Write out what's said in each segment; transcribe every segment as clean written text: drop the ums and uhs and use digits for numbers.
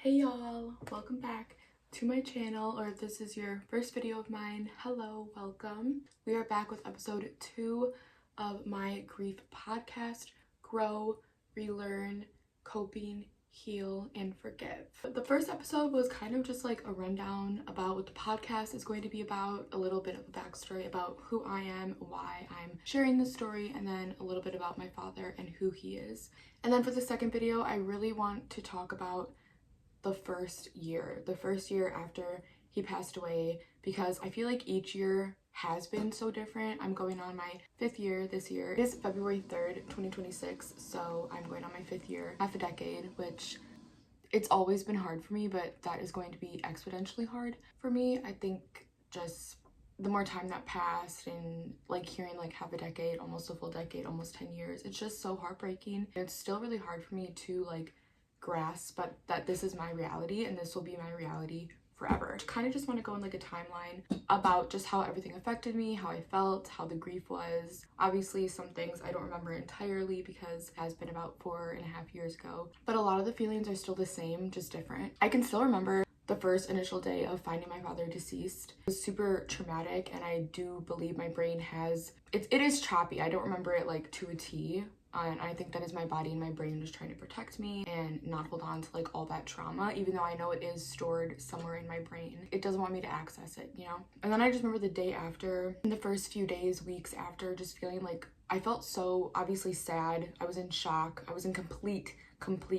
Hey y'all, welcome back to my channel, or if this is your first video of mine, hello, welcome. We are back with episode 2 of my grief podcast, Grow, Relearn, Coping, Heal, and Forgive. The first episode was kind of just like a rundown about what the podcast is going to be about, a little bit of a backstory about who I am, why I'm sharing this story, and then a little bit about my father and who he is. And then for the second video, I really want to talk about the first year after he passed away, because I feel like each year has been so different. I'm going on my 5th year this year. It is February 3rd, 2026, so I'm going on my 5th year, half a decade, which it's always been hard for me, but that is going to be exponentially hard for me. I think just the more time that passed and like hearing like half a decade, almost a full decade, almost 10 years, it's just so heartbreaking. It's still really hard for me to like grasp but that this is my reality and this will be my reality forever. I kind of just want to go in like a timeline about just how everything affected me, how I felt, how the grief was. Obviously some things I don't remember entirely because it has been about 4.5 years ago, but a lot of the feelings are still the same, just different. I can still remember the first initial day of finding my father deceased. It was super traumatic, and I do believe my brain has it is choppy. I don't remember it like to a T. And I think that is my body and my brain just trying to protect me and not hold on to like all that trauma, even though I know it is stored somewhere in my brain. It doesn't want me to access it, you know? And then I just remember the day after, in the first few days, weeks after, just feeling like I felt so obviously sad. I was in shock. I was in complete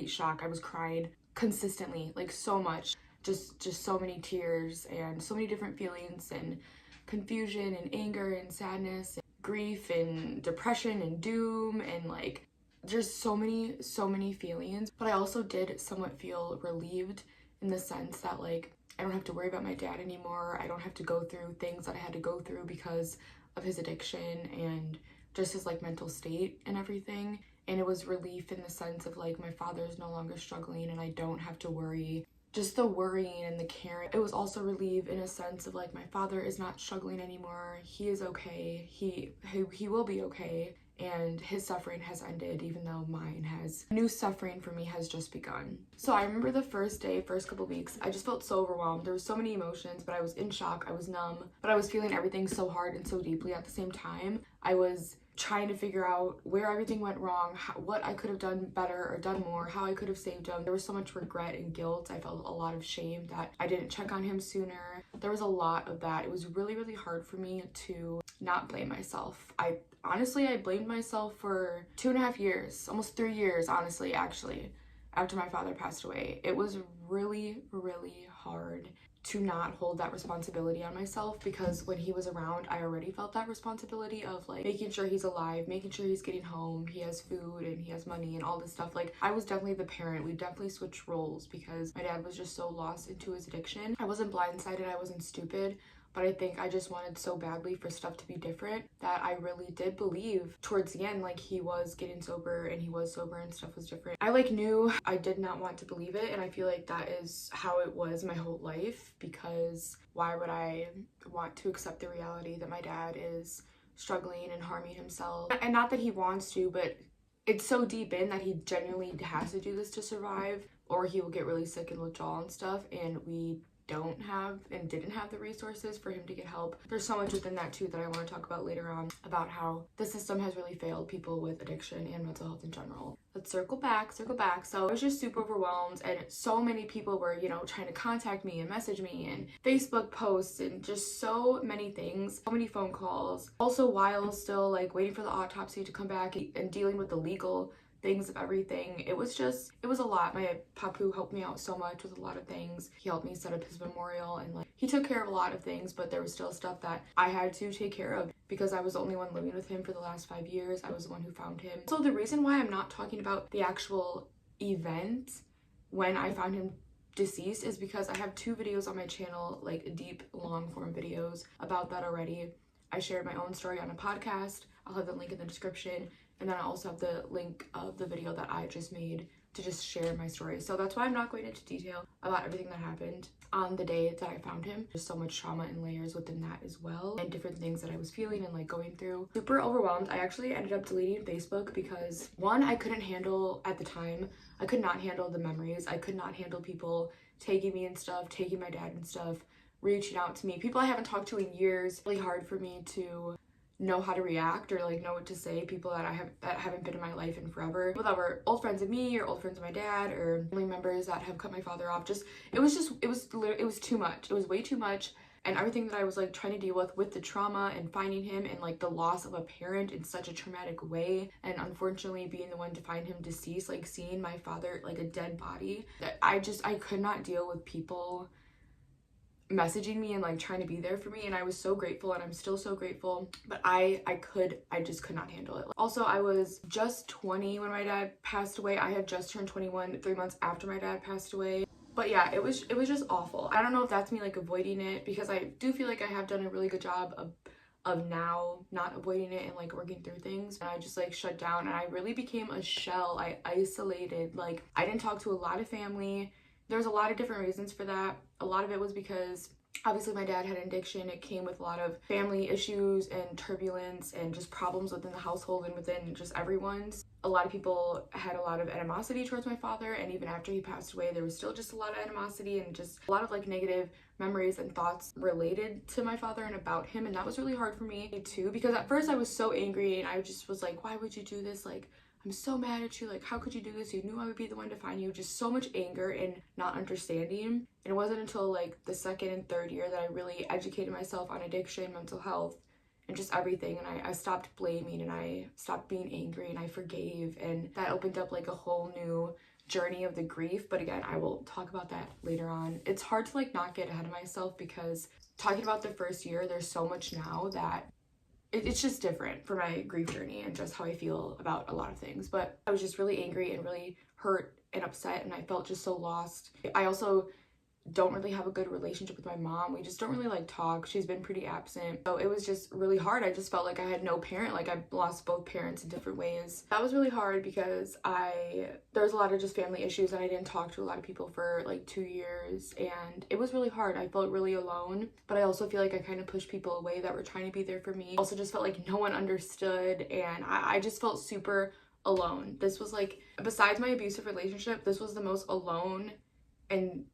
shock. I was crying consistently, like so much. Just so many tears and so many different feelings and confusion and anger and sadness, grief and depression and doom, and like just so many feelings. But I also did somewhat feel relieved in the sense that like I don't have to worry about my dad anymore. I don't have to go through things that I had to go through because of his addiction and just his like mental state and everything. And it was relief in the sense of like my father is no longer struggling and I don't have to worry. Just the worrying and the caring. It was also relief in a sense of like my father is not struggling anymore. He is okay. He will be okay, and his suffering has ended, even though mine has. New suffering for me has just begun. So I remember the first couple weeks, I just felt so overwhelmed. There were so many emotions, but I was in shock. I was numb, but I was feeling everything so hard and so deeply at the same time. I was trying to figure out where everything went wrong, what I could have done better or done more, how I could have saved him. There was so much regret and guilt. I felt a lot of shame that I didn't check on him sooner. There was a lot of that. It was really hard for me to not blame myself. I blamed myself for 2.5 years, almost 3 years, honestly, actually, after my father passed away. It was really hard to not hold that responsibility on myself, because when he was around, I already felt that responsibility of like making sure he's alive, making sure he's getting home, he has food and he has money and all this stuff. Like I was definitely the parent. We definitely switched roles because my dad was just so lost into his addiction. I wasn't blindsided, I wasn't stupid, but I think I just wanted so badly for stuff to be different that I really did believe towards the end like he was getting sober and he was sober and stuff was different. I like knew I did not want to believe it, and I feel like that is how it was my whole life, because why would I want to accept the reality that my dad is struggling and harming himself? And not that he wants to, but it's so deep in that he genuinely has to do this to survive, or he will get really sick and withdrawal and stuff, and we don't have and didn't have the resources for him to get help. There's so much within that too that I want to talk about later on, about how the system has really failed people with addiction and mental health in general. Let's circle back. So I was just super overwhelmed, and so many people were, you know, trying to contact me and message me and Facebook posts and just so many things, so many phone calls. Also while still like waiting for the autopsy to come back and dealing with the legal things of everything. It was a lot. My papu helped me out so much with a lot of things. He helped me set up his memorial, and like he took care of a lot of things, but there was still stuff that I had to take care of because I was the only one living with him for the last 5 years. I was the one who found him. So the reason why I'm not talking about the actual event when I found him deceased is because I have 2 videos on my channel, like deep long form videos about that already. I shared my own story on a podcast. I'll have the link in the description. And then I also have the link of the video that I just made to just share my story. So that's why I'm not going into detail about everything that happened on the day that I found him. There's so much trauma and layers within that as well, and different things that I was feeling and like going through. Super overwhelmed. I actually ended up deleting Facebook because one, I couldn't handle at the time. I could not handle the memories. I could not handle people taking me and stuff, taking my dad and stuff, reaching out to me. People I haven't talked to in years. Really hard for me to know how to react or like know what to say. People that haven't been in my life in forever, people that were old friends of me or old friends of my dad or family members that have cut my father off. It was too much. It was way too much. And everything that I was like trying to deal with the trauma and finding him and like the loss of a parent in such a traumatic way, and unfortunately being the one to find him deceased, like seeing my father like a dead body, I could not deal with people messaging me and like trying to be there for me. And I was so grateful, and I'm still so grateful, but I just could not handle it. Also, I was just 20 when my dad passed away. I had just turned 21 3 months after my dad passed away. But yeah, it was just awful. I don't know if that's me like avoiding it, because I do feel like I have done a really good job of now not avoiding it and like working through things. And I just like shut down, and I really became a shell. I isolated. Like, I didn't talk to a lot of family. There's a lot of different reasons for that. A lot of it was because obviously my dad had an addiction. It came with a lot of family issues and turbulence and just problems within the household and within just everyone's. A lot of people had a lot of animosity towards my father, and even after he passed away, there was still just a lot of animosity and just a lot of like negative memories and thoughts related to my father and about him. And that was really hard for me too, because at first I was so angry and I just was like, why would you do this? Like, I'm so mad at you. Like, how could you do this? You knew I would be the one to find you. Just so much anger and not understanding. And it wasn't until like the second and third year that I really educated myself on addiction, mental health, and just everything. And I stopped blaming, and I stopped being angry, and I forgave. And that opened up like a whole new journey of the grief. But again, I will talk about that later on. It's hard to like not get ahead of myself, because talking about the first year, there's so much now that it's just different for my grief journey and just how I feel about a lot of things. But I was just really angry and really hurt and upset, and I felt just so lost. I also don't really have a good relationship with my mom. We just don't really like talk. She's been pretty absent. So it was just really hard. I just felt like I had no parent. Like, I lost both parents in different ways. That was really hard because there was a lot of just family issues, and I didn't talk to a lot of people for like 2 years, and it was really hard. I felt really alone, but I also feel like I kind of pushed people away that were trying to be there for me. Also just felt like no one understood, and I just felt super alone. This was like, besides my abusive relationship, this was the most alone and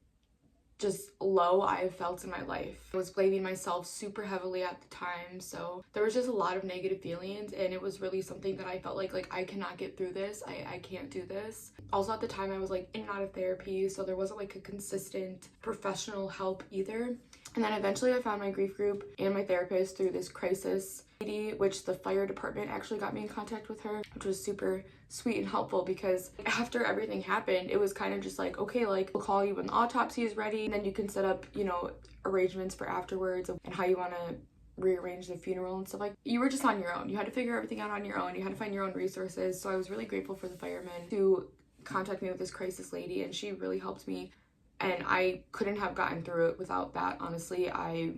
just low I have felt in my life. I was blaming myself super heavily at the time, so there was just a lot of negative feelings, and it was really something that I felt like I cannot get through this. I can't do this. Also at the time I was like in and out of therapy, so there wasn't like a consistent professional help either. And then eventually I found my grief group and my therapist through this crisis lady, which the fire department actually got me in contact with her, which was super sweet and helpful, because after everything happened, it was kind of just like, okay, like, we'll call you when the autopsy is ready, and then you can set up, you know, arrangements for afterwards and how you want to rearrange the funeral and stuff. Like, you were just on your own. You had to figure everything out on your own. You had to find your own resources. So I was really grateful for the firemen to contact me with this crisis lady, and she really helped me. And I couldn't have gotten through it without that, honestly. I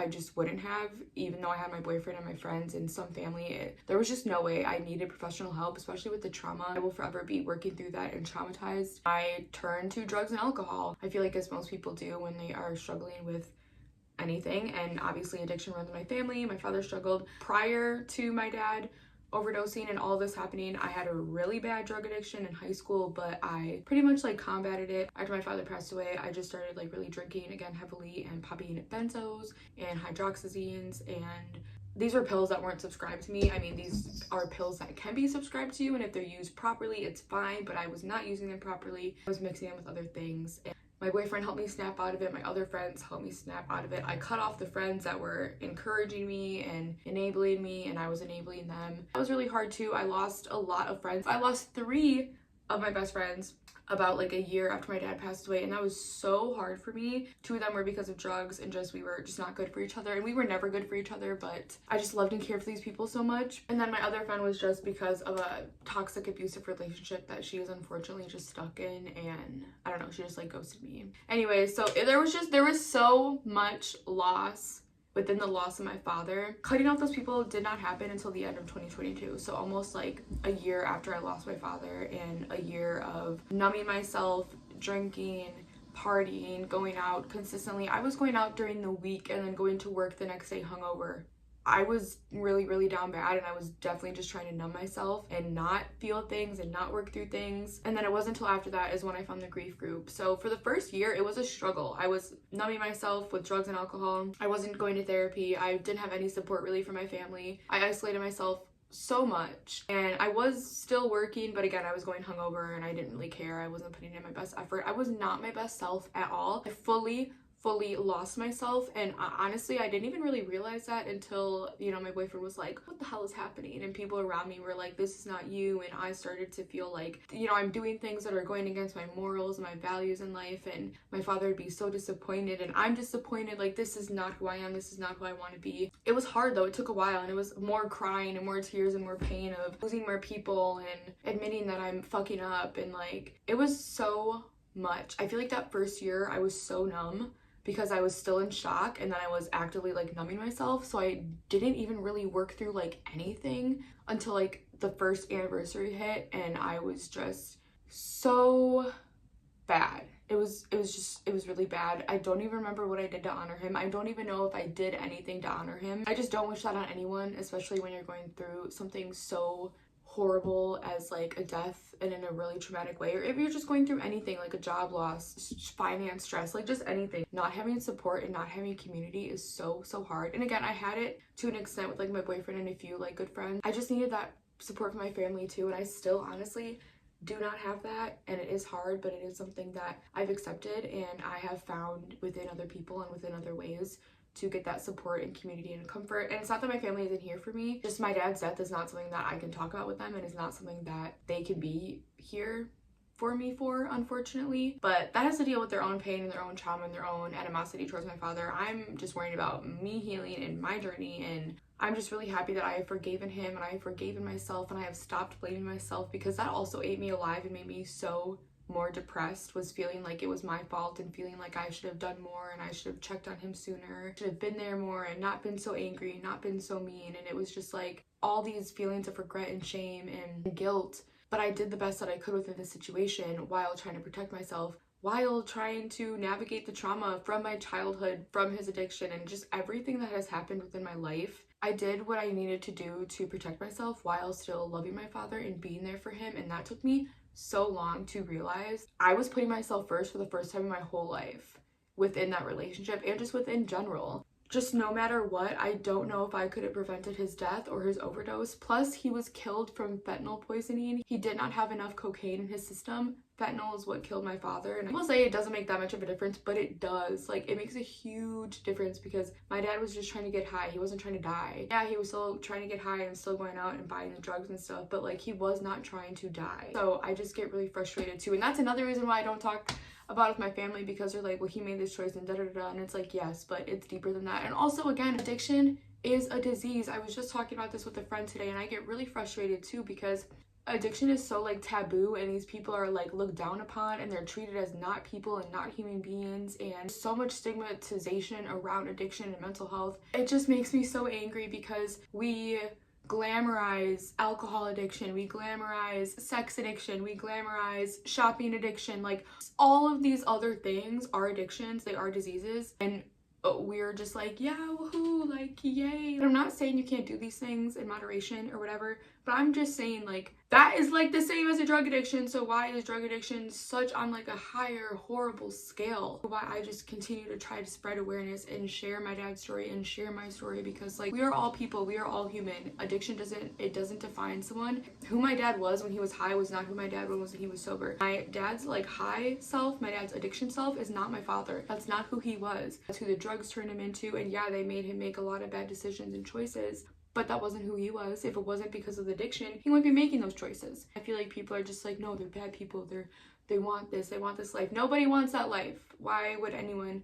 just wouldn't have, even though I had my boyfriend and my friends and some family. There was just no way. I needed professional help, especially with the trauma. I will forever be working through that and traumatized. I turned to drugs and alcohol. I feel like, as most people do when they are struggling with anything. And obviously addiction runs in my family. My father struggled prior to my dad overdosing and all this happening. I had a really bad drug addiction in high school, but I pretty much like combated it. After my father passed away, I just started like really drinking again heavily and popping benzos and hydroxyzines, and these were pills that weren't subscribed to me. I mean, these are pills that can be subscribed to you, and if they're used properly, it's fine, but I was not using them properly. I was mixing them with other things. And my boyfriend helped me snap out of it. My other friends helped me snap out of it. I cut off the friends that were encouraging me and enabling me, and I was enabling them. That was really hard too. I lost a lot of friends. I lost 3 of my best friends about like a year after my dad passed away, and that was so hard for me. 2 of them were because of drugs, and we were just not good for each other, and we were never good for each other, but I just loved and cared for these people so much. And then my other friend was just because of a toxic abusive relationship that she is unfortunately just stuck in, and I don't know, she just like ghosted me. Anyway, so there was so much loss within the loss of my father, cutting off those people did not happen until the end of 2022. So almost like a year after I lost my father, and a year of numbing myself, drinking, partying, going out consistently. I was going out during the week and then going to work the next day hungover. I was really down bad, and I was definitely just trying to numb myself and not feel things and not work through things. And then it wasn't until after that is when I found the grief group. So for the first year, it was a struggle. I was numbing myself with drugs and alcohol. I wasn't going to therapy. I didn't have any support really from my family. I isolated myself so much, and I was still working, but again, I was going hungover and I didn't really care. I wasn't putting in my best effort. I was not my best self at all. I fully lost myself, and honestly, I didn't even really realize that until, you know, my boyfriend was like, what the hell is happening? And people around me were like, this is not you. And I started to feel like, you know, I'm doing things that are going against my morals and my values in life, and my father would be so disappointed, and I'm disappointed. Like, this is not who I am. This is not who I want to be. It was hard though. It took a while, and it was more crying and more tears and more pain of losing more people and admitting that I'm fucking up, and like, it was so much. I feel like that first year I was so numb because I was still in shock, and then I was actively like numbing myself. So I didn't even really work through like anything until like the first anniversary hit, and I was just so bad. It was really bad. I don't even remember what I did to honor him. I don't even know if I did anything to honor him. I just don't wish that on anyone, especially when you're going through something so horrible as like a death and in a really traumatic way, or if you're just going through anything like a job loss, finance stress, like just anything. Not having support and not having community is so hard. And again, I had it to an extent with like my boyfriend and a few like good friends. I just needed that support from my family too, and I still honestly do not have that, and it is hard, but it is something that I've accepted, and I have found within other people and within other ways to get that support and community and comfort. And it's not that my family isn't here for me, just my dad's death is not something that I can talk about with them, and it's not something that they can be here for me for, unfortunately. But that has to deal with their own pain and their own trauma and their own animosity towards my father. I'm just worried about me healing and my journey, and I'm just really happy that I have forgiven him and I have forgiven myself, and I have stopped blaming myself, because that also ate me alive and made me so more depressed, was feeling like it was my fault and feeling like I should have done more and I should have checked on him sooner, should have been there more and not been so angry, not been so mean. And it was just like all these feelings of regret and shame and guilt. But I did the best that I could within the situation while trying to protect myself, while trying to navigate the trauma from my childhood, from his addiction, and just everything that has happened within my life. I did what I needed to do to protect myself while still loving my father and being there for him, and that took me so long to realize. I was putting myself first for the first time in my whole life within that relationship, and just within general. Just no matter what, I don't know if I could have prevented his death or his overdose. Plus, he was killed from fentanyl poisoning. He did not have enough cocaine in his system. Fentanyl is what killed my father, and I will say it doesn't make that much of a difference, but it does. Like, it makes a huge difference, because my dad was just trying to get high. He wasn't trying to die. Yeah, he was still trying to get high and still going out and buying the drugs and stuff, but like, he was not trying to die. So I just get really frustrated too, and that's another reason why I don't talk about it with my family, because they're like, well, he made this choice and da-da-da-da, and it's like, yes, but it's deeper than that. And also, again, addiction is a disease. I was just talking about this with a friend today, and I get really frustrated too, because addiction is so like taboo, and these people are like looked down upon, and they're treated as not people and not human beings, and so much stigmatization around addiction and mental health. It just makes me so angry, because we glamorize alcohol addiction, we glamorize sex addiction, we glamorize shopping addiction. Like, all of these other things are addictions, they are diseases, and we're just like, yeah, woohoo, like, yay. And I'm not saying you can't do these things in moderation or whatever, but I'm just saying, like, that is like the same as a drug addiction. So why is drug addiction such on like a higher horrible scale? Why I just continue to try to spread awareness and share my dad's story and share my story, because like, we are all people, we are all human. Addiction doesn't define someone. Who my dad was when he was high was not who my dad was when he was sober. My dad's like high self, my dad's addiction self, is not my father. That's not who he was. That's who the drugs turned him into. And yeah, they made him make a lot of bad decisions and choices, but that wasn't who he was. If it wasn't because of the addiction, he wouldn't be making those choices. I feel like people are just like, no, they're bad people. They want this life. Nobody wants that life. Why would anyone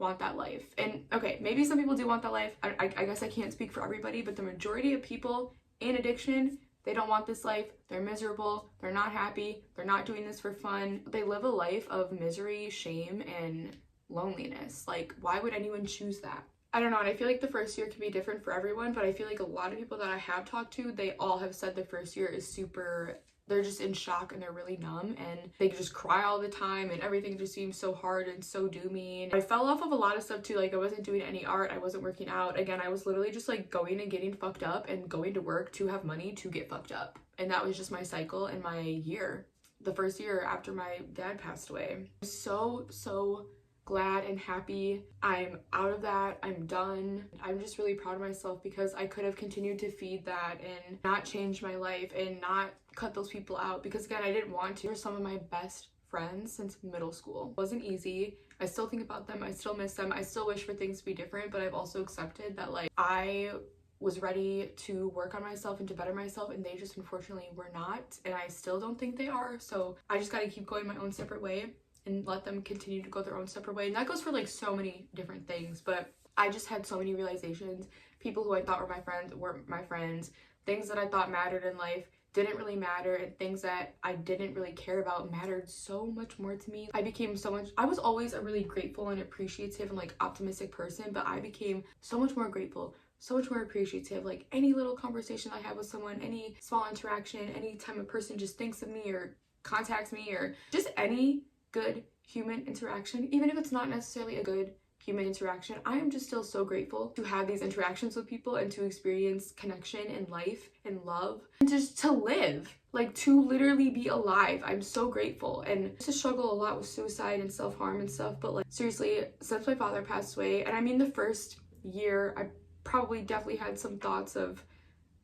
want that life? And okay, maybe some people do want that life. I guess I can't speak for everybody, but the majority of people in addiction, they don't want this life. They're miserable. They're not happy. They're not doing this for fun. They live a life of misery, shame, and loneliness. Like, why would anyone choose that? I don't know, and I feel like the first year can be different for everyone, but I feel like a lot of people that I have talked to, they all have said the first year is super, they're just in shock and they're really numb and they just cry all the time and everything just seems so hard and so doomy. And I fell off of a lot of stuff too, like I wasn't doing any art, I wasn't working out. Again, I was literally just like going and getting fucked up and going to work to have money to get fucked up. And that was just my cycle and my year. The first year after my dad passed away. I'm so glad and happy I'm out of that. I'm done. I'm just really proud of myself because I could have continued to feed that and not change my life and not cut those people out, because again, I didn't want to. They're some of my best friends since middle school. It wasn't easy. I still think about them. I still miss them. I still wish for things to be different, but I've also accepted that like I was ready to work on myself and to better myself, and they just unfortunately were not, and I still don't think they are. So I just got to keep going my own separate way and let them continue to go their own separate way. And that goes for like so many different things, but I just had so many realizations. People who I thought were my friends weren't my friends. Things that I thought mattered in life didn't really matter, and things that I didn't really care about mattered so much more to me. I was always a really grateful and appreciative and like optimistic person, but I became so much more grateful, so much more appreciative. Like any little conversation I have with someone, any small interaction, any time a person just thinks of me or contacts me, or just any good human interaction, even if it's not necessarily a good human interaction, I am just still so grateful to have these interactions with people and to experience connection and life and love and just to live, like to literally be alive. I'm so grateful. And I used to struggle a lot with suicide and self-harm and stuff, but like seriously, since my father passed away, and I mean the first year I probably definitely had some thoughts of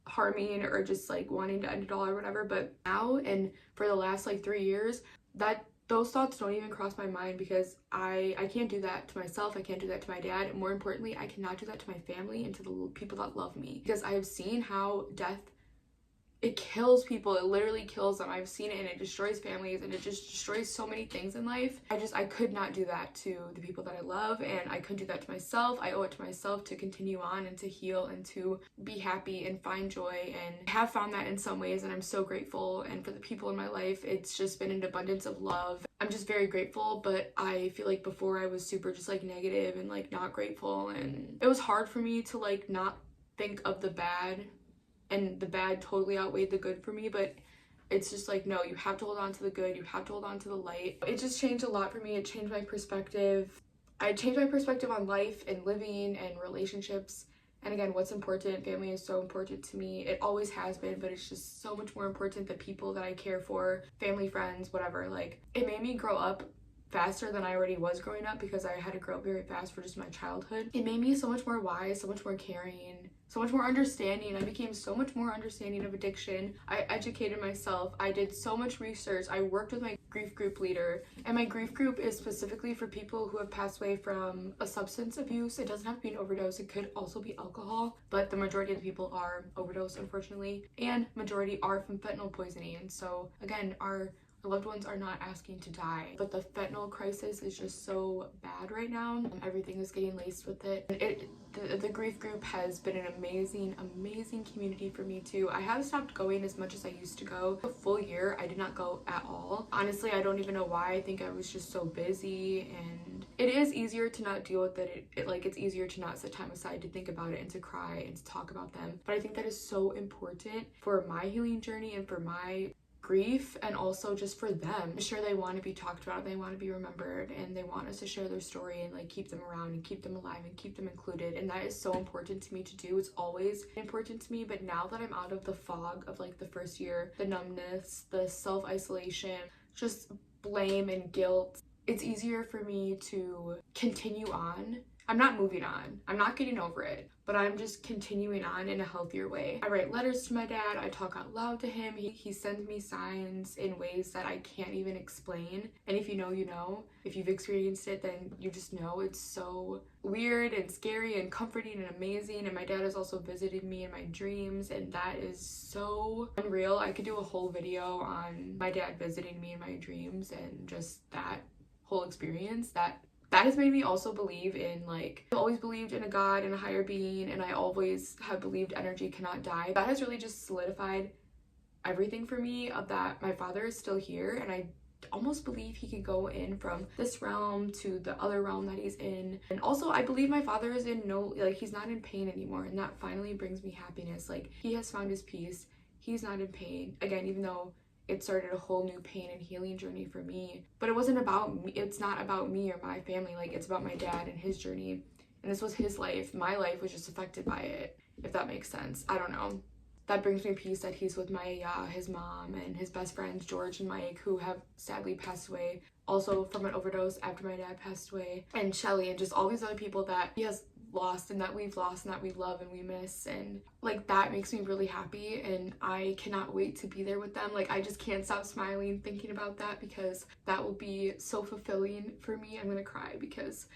harming or just like wanting to end it all or whatever, but now and for the last like 3 years, that those thoughts don't even cross my mind, because I can't do that to myself. I can't do that to my dad. More importantly, I cannot do that to my family and to the people that love me, because I have seen how death, it kills people. It literally kills them. I've seen it, and it destroys families, and it just destroys so many things in life. I could not do that to the people that I love, and I couldn't do that to myself. I owe it to myself to continue on and to heal and to be happy and find joy, and I have found that in some ways, and I'm so grateful. And for the people in my life, it's just been an abundance of love. I'm just very grateful, but I feel like before I was super just like negative and like not grateful, and it was hard for me to like not think of the bad, and the bad totally outweighed the good for me. But it's just like, no, you have to hold on to the good, you have to hold on to the light. It just changed a lot for me. It changed my perspective. I changed my perspective on life and living and relationships, and again, what's important. Family is so important to me. It always has been, but it's just so much more important. The people that I care for, family, friends, whatever, like it made me grow up faster than I already was growing up, because I had to grow up very fast for just my childhood. It made me so much more wise, so much more caring, so much more understanding. I became so much more understanding of addiction. I educated myself. I did so much research. I worked with my grief group leader, and my grief group is specifically for people who have passed away from a substance abuse. It doesn't have to be an overdose. It could also be alcohol, but the majority of the people are overdose, unfortunately, and majority are from fentanyl poisoning. And so again, our loved ones are not asking to die, but the fentanyl crisis is just so bad right now. Everything is getting laced with it. The grief group has been an amazing community for me too. I have stopped going as much as I used to go. A full year I did not go at all. Honestly, I don't even know why. I think I was just so busy, and it is easier to not deal with it. It's easier to not set time aside to think about it and to cry and to talk about them. But I think that is so important for my healing journey and for my grief, and also just for them. I'm sure they want to be talked about, they want to be remembered, and they want us to share their story and like keep them around and keep them alive and keep them included. And that is so important to me to do. It's always important to me, but now that I'm out of the fog of like the first year, the numbness, the self-isolation, just blame and guilt, it's easier for me to continue on. I'm not moving on. I'm not getting over it, but I'm just continuing on in a healthier way. I write letters to my dad. I talk out loud to him. He sends me signs in ways that I can't even explain. And if you know, you know. If you've experienced it, then you just know. It's so weird and scary and comforting and amazing. And my dad has also visited me in my dreams, and that is so unreal. I could do a whole video on my dad visiting me in my dreams and just that whole experience. That has made me also believe in, like, I've always believed in a God and a higher being, and I always have believed energy cannot die. That has really just solidified everything for me, of that my father is still here, and I almost believe he could go in from this realm to the other realm that he's in. And also, I believe my father is in no, like, he's not in pain anymore, and that finally brings me happiness. Like, he has found his peace. He's not in pain again, even though it started a whole new pain and healing journey for me. But it wasn't about me. It's not about me or my family. Like, it's about my dad and his journey, and this was his life. My life was just affected by it, if that makes sense. I don't know. That brings me peace that he's with my his mom and his best friends George and Mike, who have sadly passed away also from an overdose after my dad passed away, and Shelly, and just all these other people that he has lost and that we've lost and that we love and we miss. And like, that makes me really happy, and I cannot wait to be there with them. Like, I just can't stop smiling thinking about that, because that will be so fulfilling for me. I'm gonna cry because,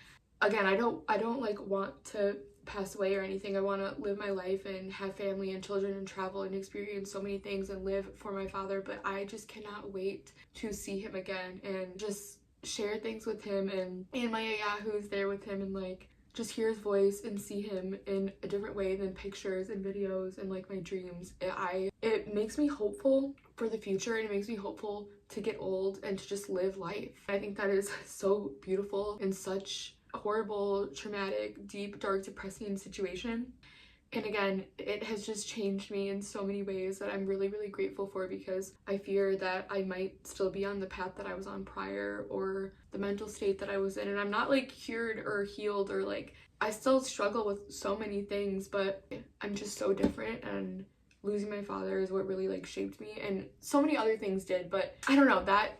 again, I don't like want to pass away or anything. I want to live my life and have family and children and travel and experience so many things and live for my father, but I just cannot wait to see him again and just share things with him, and my who's there with him, and like just hear his voice and see him in a different way than pictures and videos and like my dreams. It makes me hopeful for the future, and it makes me hopeful to get old and to just live life. I think that is so beautiful in such horrible, traumatic, deep, dark, depressing situation. And again, it has just changed me in so many ways that I'm really, really grateful for, because I fear that I might still be on the path that I was on prior, or the mental state that I was in. And I'm not like cured or healed, or like, I still struggle with so many things, but I'm just so different. And losing my father is what really like shaped me, and so many other things did, but I don't know, that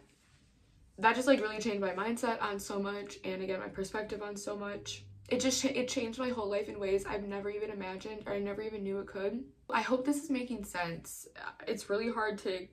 just like really changed my mindset on so much, and again, my perspective on so much. It changed my whole life in ways I've never even imagined, or I never even knew it could. I hope this is making sense. It's really hard to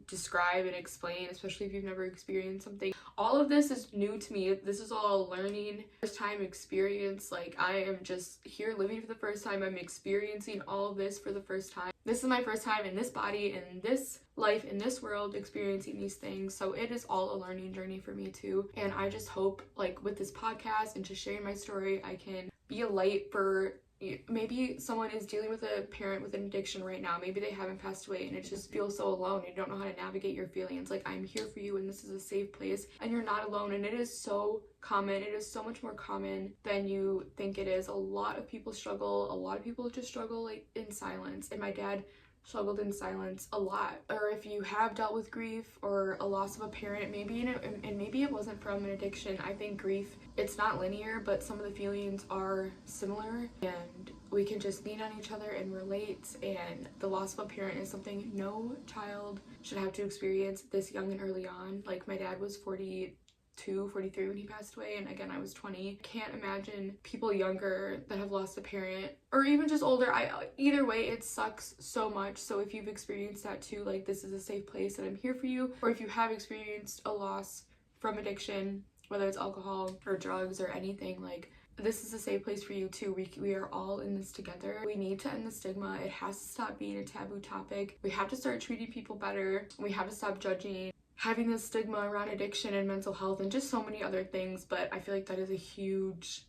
describe and explain, especially if you've never experienced something. All of this is new to me. This is all learning, first time experience. Like, I am just here living for the first time. I'm experiencing all of this for the first time. This is my first time in this body, in this life, in this world, experiencing these things. So it is all a learning journey for me too. And I just hope, like, with this podcast and just sharing my story, I can be a light for, maybe someone is dealing with a parent with an addiction right now. Maybe they haven't passed away, and it just feels so alone. You don't know how to navigate your feelings. Like, I'm here for you, and this is a safe place, and you're not alone. And it is so common. It is so much more common than you think it is. A lot of people struggle. A lot of people just struggle like in silence. And my dad struggled in silence a lot. Or if you have dealt with grief or a loss of a parent, maybe and maybe it wasn't from an addiction. I think grief, it's not linear, but some of the feelings are similar, and we can just lean on each other and relate. And the loss of a parent is something no child should have to experience this young and early on. Like, my dad was 42, 43 when he passed away, and again, I was 20. Can't imagine people younger that have lost a parent, or even just older. Either way, it sucks so much. So if you've experienced that too, like, this is a safe place and I'm here for you. Or if you have experienced a loss from addiction, whether it's alcohol or drugs or anything, like, this is a safe place for you too. We are all in this together. We need to end the stigma. It has to stop being a taboo topic. We have to start treating people better. We have to stop judging, having this stigma around addiction and mental health and just so many other things. But I feel like that is a huge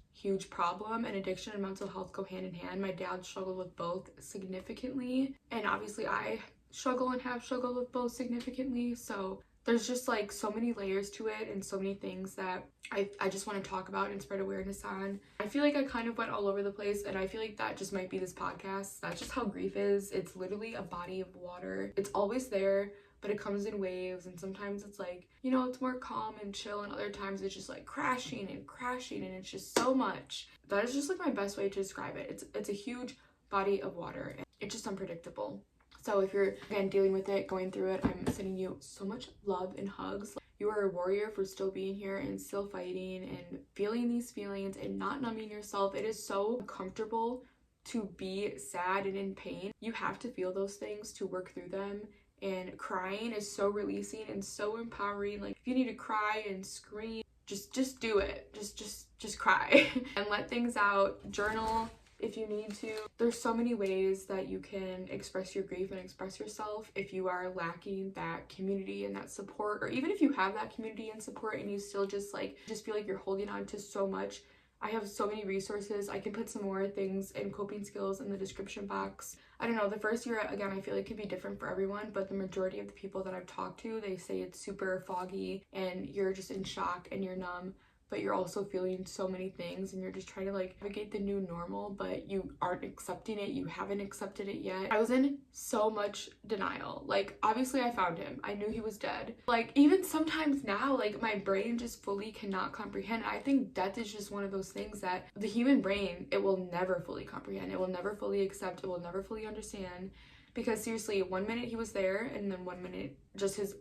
problem, and addiction and mental health go hand in hand. My dad struggled with both significantly, and obviously I struggle and have struggled with both significantly. So there's just like so many layers to it, and so many things that I just want to talk about and spread awareness on. I feel like I kind of went all over the place, and I feel like that just might be this podcast. That's just how grief is. It's literally a body of water. It's always there, but it comes in waves, and sometimes it's like, you know, it's more calm and chill, and other times it's just like crashing, and it's just so much. That is just like my best way to describe it. It's a huge body of water, and it's just unpredictable. So if you're, again, dealing with it, going through it, I'm sending you so much love and hugs. You are a warrior for still being here and still fighting and feeling these feelings and not numbing yourself. It is so comfortable to be sad and in pain. You have to feel those things to work through them. And crying is so releasing and so empowering. Like, if you need to cry and scream, just do it. Just cry and let things out. Journal if you need to. There's so many ways that you can express your grief and express yourself. If you are lacking that community and that support, or even if you have that community and support and you still just feel like you're holding on to so much, I have so many resources. I can put some more things and coping skills in the description box. I don't know, the first year, again, I feel like can be different for everyone, but the majority of the people that I've talked to, they say it's super foggy and you're just in shock and you're numb, but you're also feeling so many things and you're just trying to like navigate the new normal, but you aren't accepting it. You haven't accepted it yet. I was in so much denial. Like, obviously I found him. I knew he was dead. Like, even sometimes now, like, my brain just fully cannot comprehend. I think death is just one of those things that the human brain, it will never fully comprehend. It will never fully accept. It will never fully understand. Because seriously, 1 minute he was there, and then 1 minute just his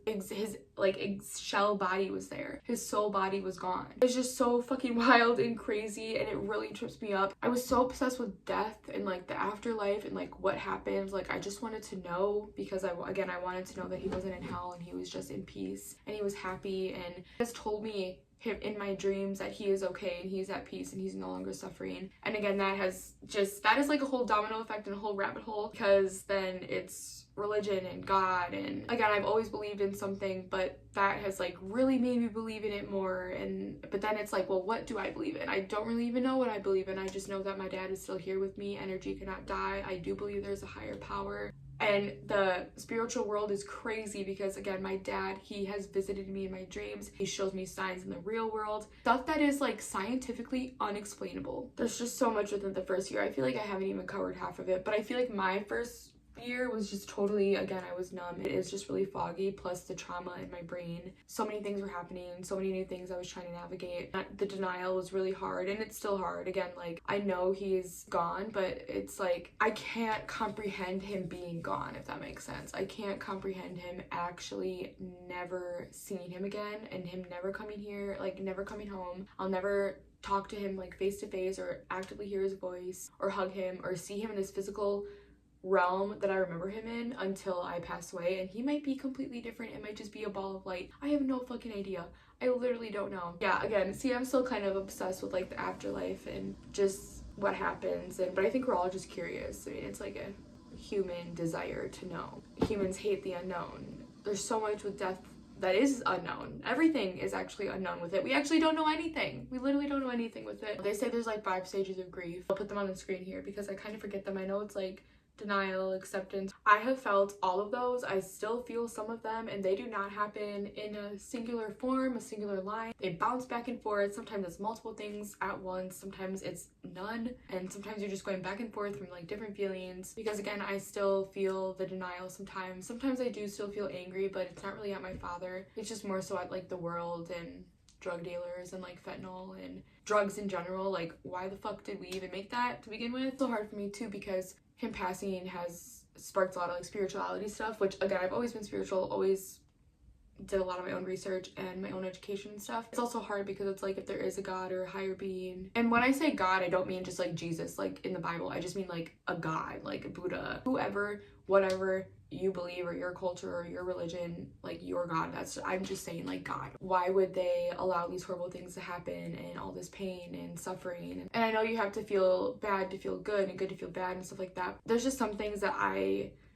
shell body was there. His soul body was gone. It was just so fucking wild and crazy, and it really trips me up. I was so obsessed with death and like the afterlife and like what happens. Like, I just wanted to know, because I wanted to know that he wasn't in hell and he was just in peace and he was happy, and he has told me in my dreams that he is okay and he's at peace and he's no longer suffering. And again, that is like a whole domino effect and a whole rabbit hole, because then it's religion and God, and again, I've always believed in something, but that has like really made me believe in it more. But then it's like, well, what do I believe in? I don't really even know what I believe in. I just know that my dad is still here with me. Energy cannot die. I do believe there's a higher power. And the spiritual world is crazy because, again, my dad, he has visited me in my dreams. He shows me signs in the real world, stuff that is like scientifically unexplainable. There's just so much within the first year. I feel like I haven't even covered half of it, but I feel like my first year was just totally, again, I was numb. It is just really foggy, plus the trauma in my brain. So many things were happening, so many new things I was trying to navigate. The denial was really hard, and it's still hard. Again, like, I know he's gone, but it's like I can't comprehend him being gone, if that makes sense. I can't comprehend him actually never seeing him again, and him never coming here, like never coming home. I'll never talk to him like face to face or actively hear his voice or hug him or see him in his physical realm that I remember him in until I pass away. And he might be completely different. It might just be a ball of light. I have no fucking idea. I literally don't know. Yeah, again, see, I'm still kind of obsessed with like the afterlife and just what happens, but I think we're all just curious. I mean, it's like a human desire to know. Humans hate the unknown. There's so much with death that is unknown. Everything is actually unknown with it. We actually don't know anything. We literally don't know anything with it. They say there's like 5 stages of grief. I'll put them on the screen here because I kind of forget them. I know it's like denial, acceptance. I have felt all of those. I still feel some of them, and they do not happen in a singular form, a singular line. They bounce back and forth. Sometimes it's multiple things at once. Sometimes it's none. And sometimes you're just going back and forth from like different feelings. Because again, I still feel the denial sometimes. Sometimes I do still feel angry, but it's not really at my father. It's just more so at like the world and drug dealers and like fentanyl and drugs in general. Like, why the fuck did we even make that to begin with? It's so hard for me too, because him passing has sparked a lot of like spirituality stuff, which again, I've always been spiritual, always did a lot of my own research and my own education and stuff. It's also hard because it's like if there is a God or a higher being. And when I say God, I don't mean just like Jesus, like in the Bible. I just mean like a God, like a Buddha, whoever, whatever you believe, or your culture or your religion, like your God. I'm just saying like God. Why would they allow these horrible things to happen and all this pain and suffering? And I know you have to feel bad to feel good and good to feel bad and stuff like that. There's just some things that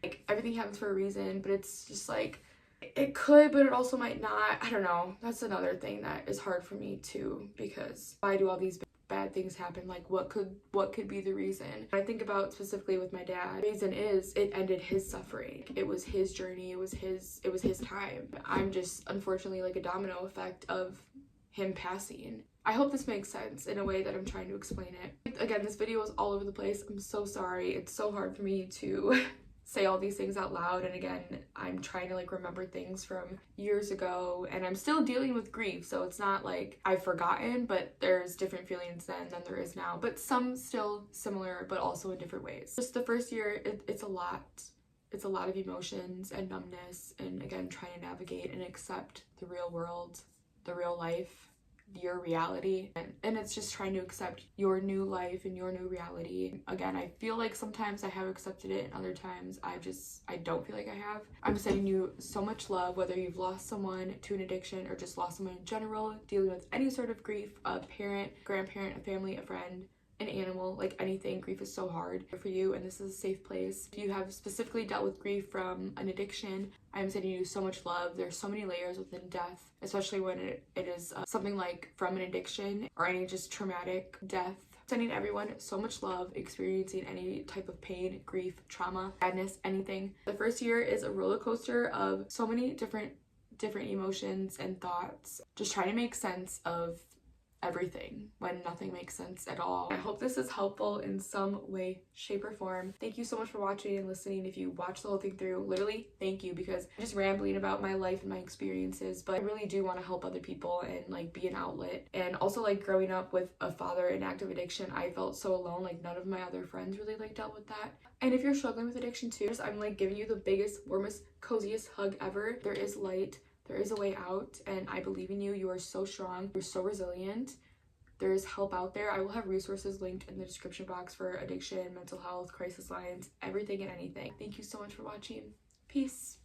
like everything happens for a reason, but it's just like it could, but it also might not. I don't know. That's another thing that is hard for me too, because why do all these bad things happen? Like, what could be the reason? I think about specifically with my dad. The reason is it ended his suffering. It was his journey. It was his time. I'm just unfortunately like a domino effect of him passing. I hope this makes sense in a way that I'm trying to explain it. Again, this video is all over the place. I'm so sorry. It's so hard for me to say all these things out loud, and again, I'm trying to like remember things from years ago, and I'm still dealing with grief, so it's not like I've forgotten, but there's different feelings then than there is now, but some still similar, but also in different ways. Just the first year, it's a lot of emotions and numbness, and again, trying to navigate and accept the real world, the real life, your reality, and it's just trying to accept your new life and your new reality. Again, I feel like sometimes I have accepted it, and other times I don't feel like I have. I'm sending you so much love, whether you've lost someone to an addiction or just lost someone in general, dealing with any sort of grief, a parent, grandparent, a family, a friend. an animal, like anything. Grief is so hard for you, and this is a safe place. If you have specifically dealt with grief from an addiction, I'm sending you so much love. There's so many layers within death, especially when it is something like from an addiction or any just traumatic death. Sending everyone so much love, experiencing any type of pain, grief, trauma, sadness, anything. The first year is a roller coaster of so many different emotions and thoughts. Just trying to make sense of everything when nothing makes sense at all. I hope this is helpful in some way, shape, or form. Thank you so much for watching and listening. If you watched the whole thing through, literally thank you, because I'm just rambling about my life and my experiences, but I really do want to help other people and like be an outlet. And also, like, growing up with a father in active addiction, I felt so alone. Like, none of my other friends really like dealt with that. And if you're struggling with addiction too, I'm like giving you the biggest, warmest, coziest hug ever. There is light. There is a way out, and I believe in you. You are so strong. You're so resilient. There is help out there. I will have resources linked in the description box for addiction, mental health, crisis lines, everything and anything. Thank you so much for watching. Peace.